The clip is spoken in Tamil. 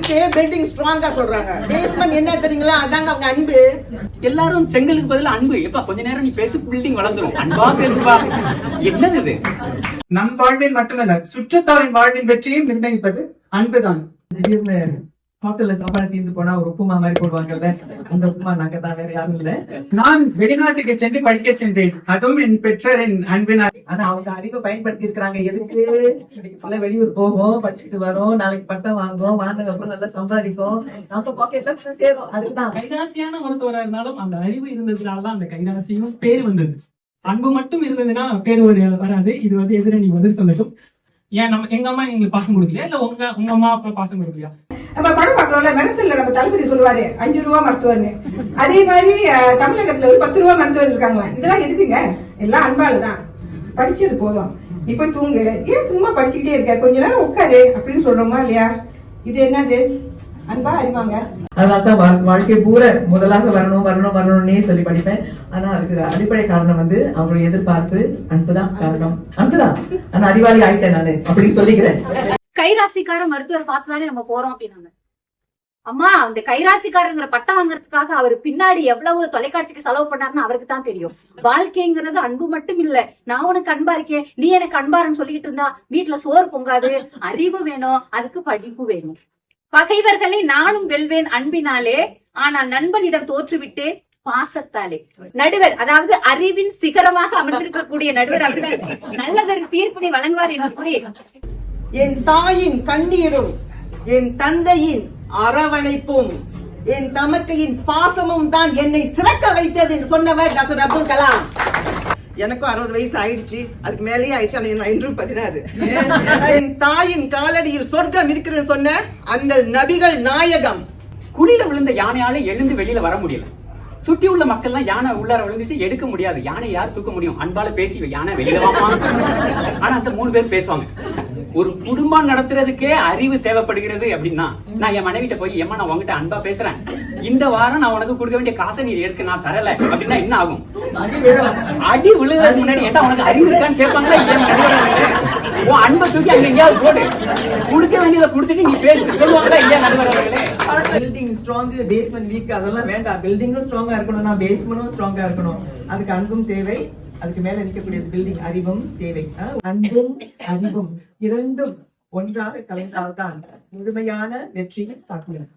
சொல்லிட்டு பில்டிங் ஸ்ட்ராங்கா சொல்றாங்க. பேஸ்மெண்ட் என்ன தெரியுங்களா? அதாங்க அவங்க அன்பு. எல்லாரும் செங்கலுக்கு பதிலா அன்பு. எப்ப கொஞ்ச நேரம் நீ பேசி பில்டிங் வளர்ந்துரும். அன்பா பேசுப்பா. என்னது இது? நம் வாழ்வில் மட்டுமல்ல, சுற்றத்தாரின் வாழ்வின் வெற்றியும் நிர்ணயிப்பது அன்புதான். திடீர்னு ஹோட்டல்ல சாப்பாடு தீர்ந்து போனா ஒரு உப்புமா மாதிரி போடுவாங்கல்ல, அந்த உப்புமா நாங்க தான், வேற யாரும் இல்ல. நான் வெளிநாட்டுக்கு சென்று படிக்க சென்றேன், அதுவும் என் பெற்றோரின் அன்பினால். ஆனா அவங்க அறிவை பயன்படுத்தி இருக்காங்க. எதுக்கு? இன்னைக்கு வெளியூர் போவோம், படிச்சுட்டு வரோம், நாளைக்கு பட்டம் வாங்குவோம், வாங்கினதுக்கு அப்புறம் நல்லா சம்பாதிக்கும், நம்ம பாக்கெட்ல சேரும். அதுக்குதான் கைராசியான மருத்துவரா இருந்தாலும் அந்த அறிவு இருந்ததுனாலதான் அந்த கைராசியும் பேர் வந்தது. அன்பு மட்டும் இருந்ததுன்னா பேர் வராது. இது எதிரணி சொல்லட்டும். ஏன் நம்ம எங்க அம்மா எங்களுக்கு பாசம் கொடுக்கலையா, இல்ல உங்க அம்மா அப்பா பாசம் கொடுக்கலையா? நம்ம படம் பாக்குறோம்ல, மெரசல்ல நம்ம தளபதி சொல்லுவாரு 5 ரூபா மருத்துவர்னு. அதே மாதிரி தமிழகத்துல ஒரு 10 ரூபா மருத்துவர் இருக்காங்க. இதெல்லாம் எதுக்குங்க? எல்லாம் அன்பாலதான். படிச்சது போதும், நீ போய் தூங்கு, ஏன் சும்மா படிச்சுக்கிட்டே இருக்க, கொஞ்ச நேரம் உட்காரு அப்படின்னு சொல்றோமா இல்லையா? இது என்னது? அன்பா அறிவாங்க. அதனால்தான் வாழ்க்கை பூரா முதலாக வரணும்னே சொல்லி படிப்பேன். ஆனா அதுக்கு அடிப்படை காரணம் அவங்களுடைய எதிர்பார்ப்பு. அன்புதான் காரணம், அன்புதான். ஆனா அறிவாளி ஆயிட்டேன் நானு அப்படின்னு சொல்லிக்கிறேன். கைராசிக்கார மருத்துவர் பார்த்துதானே நம்ம போறோம் அப்படின்னாங்க. அம்மா, அந்த கைராசிக்காரங்கிற பட்டம் வாங்குறதுக்காக அவர் பின்னாடி எவ்வளவு தொலைக்காட்சிக்கு செலவு பண்ணாருன்னு அவருக்கு தான் தெரியும். வாழ்க்கைங்கிறது அன்பு மட்டும் இல்ல. நான் உனக்கு அன்பா இருக்கேன், நீ எனக்கு அன்பாருன்னு சொல்லிக்கிட்டு இருந்தா வீட்டுல சோறு பொங்காது. அறிவு வேணும், அதுக்கு படிப்பு வேணும். பகைவர்களை நானும் வெல்வேன் அன்பினாலே, ஆனால் நண்பனிடம் தோற்றுவிட்டேன் பாசத்தாலே. நடுவர், அதாவது அறிவின் சிகரமாக அமர்ந்திருக்கக்கூடிய நடுவர் அவர்கள் நல்லதொரு தீர்ப்பினை வழங்குவார் என்று கூறி, என் தாயின் கண்ணீரும், என் தந்தையின் அரவணைப்பும், என் தமக்கையின் பாசமும் தான் என்னை சிறக்க வைத்தது என்று சொன்னவர் டாக்டர் அப்துல் கலாம். எனக்கும் 60 வயசு ஆயிடுச்சு, அதுக்கு மேலேயே ஆயிடுச்சு. ஆனா இன்றும் 16. என் தாயின் காலடியில் சொர்க்கம் இருக்கிறது சொன்ன அந்த நபிகள் நாயகம். குழியில விழுந்த யானையால எழுந்து வெளியில வர முடியல. சுற்றி உள்ள மக்கள் எல்லாம் யானை உள்ளார விழுந்துச்சு, எடுக்க முடியாது. யானை யார் தூக்க முடியும்? அன்பால பேசி யானை வெளியில வாமா. ஆனா அந்த 3 பேர் பேசுவாங்க. ஒரு குடும்பம் நடத்துறதுக்கே அறிவு தேவைப்படுகிறது அப்படின்னா, நான் என் மனைவிட்ட போய், ஏமா நான் உங்ககிட்ட அன்பா பேசுறேன், இந்த வாரம் நான் உனக்கு கொடுக்க வேண்டிய காசை நீ எடுக்க நான் தரல அப்படின்னா என்ன ஆகும்? அடி விழுறதுக்கு முன்னாடி ஏன்டா உனக்கு அறிவு இருக்கான்னு கேட்பாங்களா? உன் அன்பை தூக்கி அங்க எங்கேயாவது போடு, கொடுக்க வேண்டியதை கொடுத்துட்டு நீ பேசு சொல்லுவாங்களா? இல்லையா நண்பர்களே? பில்டிங் ஸ்ட்ராங், பேஸ்மெண்ட் வீக், அதெல்லாம் வேண்டாம். பில்டிங்கும் ஸ்ட்ராங்கா இருக்கணும்னா பேஸ்மெண்ட்டும் ஸ்ட்ராங்கா இருக்கணும். அதுக்கு அன்பும் தேவை, அதுக்கு மேல நிற்கக்கூடிய பில்டிங் அறிவும் தேவை. அன்பும் அறிவும் இரண்டும் ஒன்றாக கலந்தால்தான் முழுமையான வெற்றி சாத்தியம்.